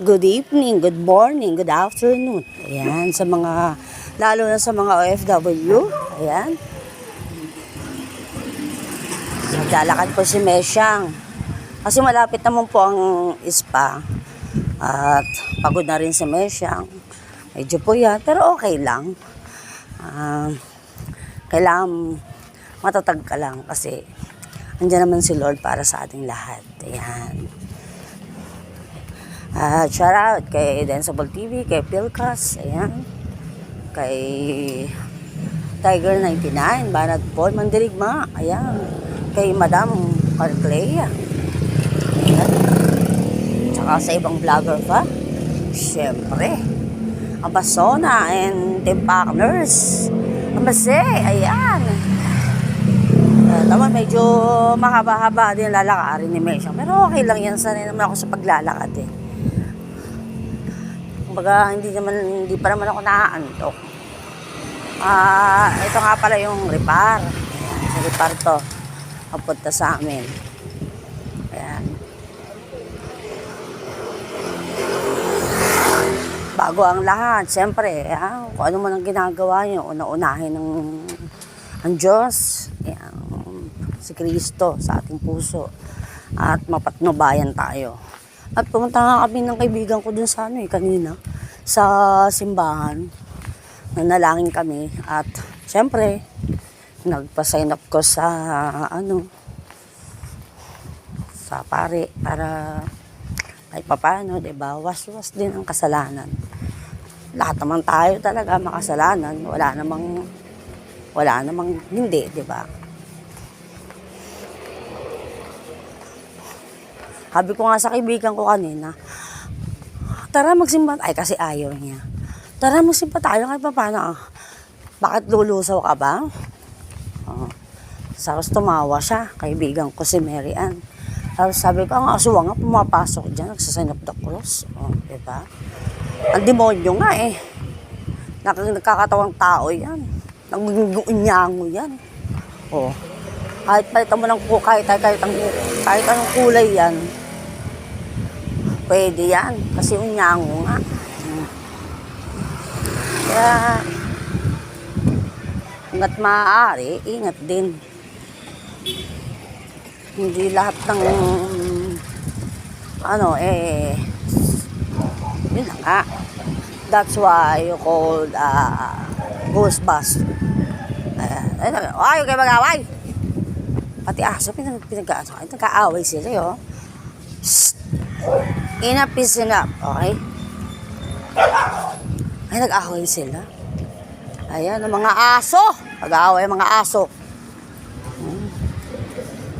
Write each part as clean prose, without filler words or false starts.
good evening, good morning, good afternoon. Ayan, sa mga, lalo na sa mga OFW. Ayan. Naglalakad po si Mesyang. Kasi malapit naman po ang spa. At pagod na rin si Mesyang. Medyo po yan, pero okay lang. Kailangan matatag ka lang kasi andyan naman si Lord para sa ating lahat. Ayan. Shout out kay Danceable TV, kay Pilcas, ayan. Kay Tiger 99, Banat Paul, Mandirigma, ayan. Kay Madam Carclea. Ayan. Tsaka sa ibang vlogger pa. Siyempre. Abasona and Team Partners. Amase, ayan. Naman medyo mahaba-haba din lalakarin ni Mesyang. Pero okay lang yan. Sanay naman ako sa paglalakad eh. Kumbaga, hindi pa naman ako naaantok. Ito nga pala yung Ripar. Ayan, sa Ripar to. Papunta sa amin. Ayan. Bago ang lahat, siyempre, kung ano man ang ginagawa nyo, una-unahin ng ang Diyos. Ayan. Si Kristo sa ating puso at mapatnubayan tayo. At pumunta nga kami ng kaibigan ko dun sa kanina sa simbahan. Nanalangin kami at syempre nagpa-sign up ko sa sa pare para ay papaano, 'di ba? Was-was din ang kasalanan. Lahat naman tayo talaga makasalanan, wala namang hindi, 'di ba? Sabi ko nga sa kaibigan ko kanina, tara magsimba. Ay, kasi ayaw niya. Tara magsimba tayo kahit paano. Bakit lulusaw ka ba? Tapos tumawa siya, kaibigan ko si Mary Ann. Tapos sabi ko, ang aswa nga pumapasok dyan, nagsasign of the cross. Diba? Ang demonyo nga eh. Nakakatawang tao yan. Nag-unyango yan. Kahit palitan mo ng kahit anong kulay yan, pwede yan. Kasi unyango nga. Kaya, hanggat maaari, ingat din. Hindi lahat ng, yun na nga. That's why you called Ghostbuster. Ayaw kayo mag-away. Pati aso, nagka-away sila, yun. Enough is enough, okay? Ay, nag-away sila. Ayan, ang mga aso. Nag-away ang mga aso.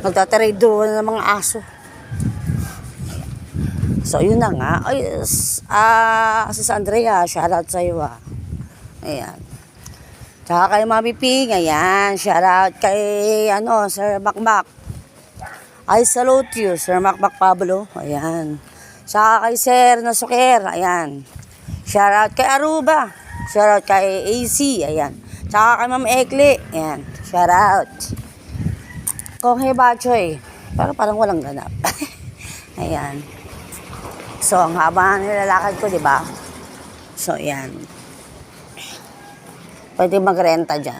Nagtatrade doon ng mga aso. So, yun na nga. Ay, Sis Andrea, shoutout sa'yo Ayan. Tsaka kay Mami Ping, ayan. Shoutout kay, Sir Makmak. I salute you, Sir Makmak Pablo. Ayan. Tsaka kay Sir Nasuker, ayan. Shoutout kay Aruba. Shoutout kay AC, ayan. Tsaka kay Ma'am Ekli, ayan. Shoutout. Kung hey Bachoy, pero parang walang ganap. Ayan. So, ang haba nilalakad ko, di ba? So, ayan. Pwede magrenta dyan.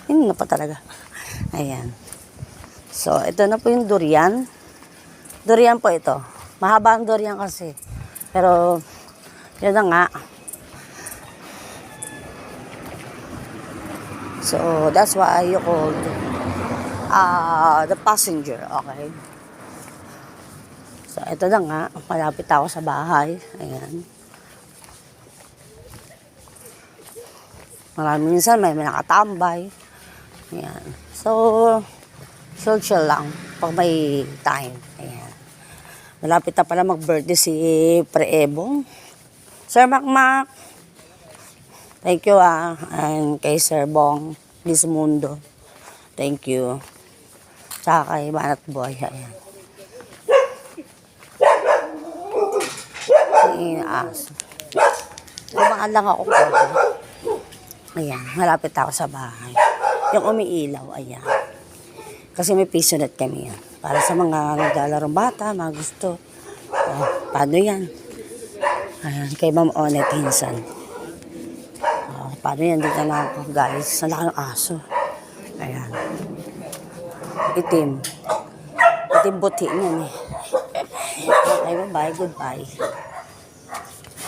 Hindi na pa talaga. Ayan. So, ito na po yung durian. Durian po ito. Mahaba ang durian kasi. Pero, yun na nga. So, that's why you called the passenger. Okay. So, ito na nga. Malapit ako sa bahay. Ayan. Maraming minsan may nakatambay. Ayan. So, chill lang pag may time. Ayan. Malapit na pala mag-birthday si Pre-Ebong. Sir Makmak. Thank you and kay Sir Bong Dismundo. Thank you. Tsaka kay Banat Boy. Ayan. Aso. Lumakan lang ako. Ayan, malapit ako sa bahay. Yung umiilaw, ayan. Kasi may piso net kami yan. Para sa mga naglalarong bata, mga gusto. Paano yan? Ayan, kay Ma'am Onet Hinsan. Paano yan? Dito na ako, guys. Ang laki ng aso. Ayan. Itim. Itim buti niyan eh. Okay, bye-bye. Goodbye.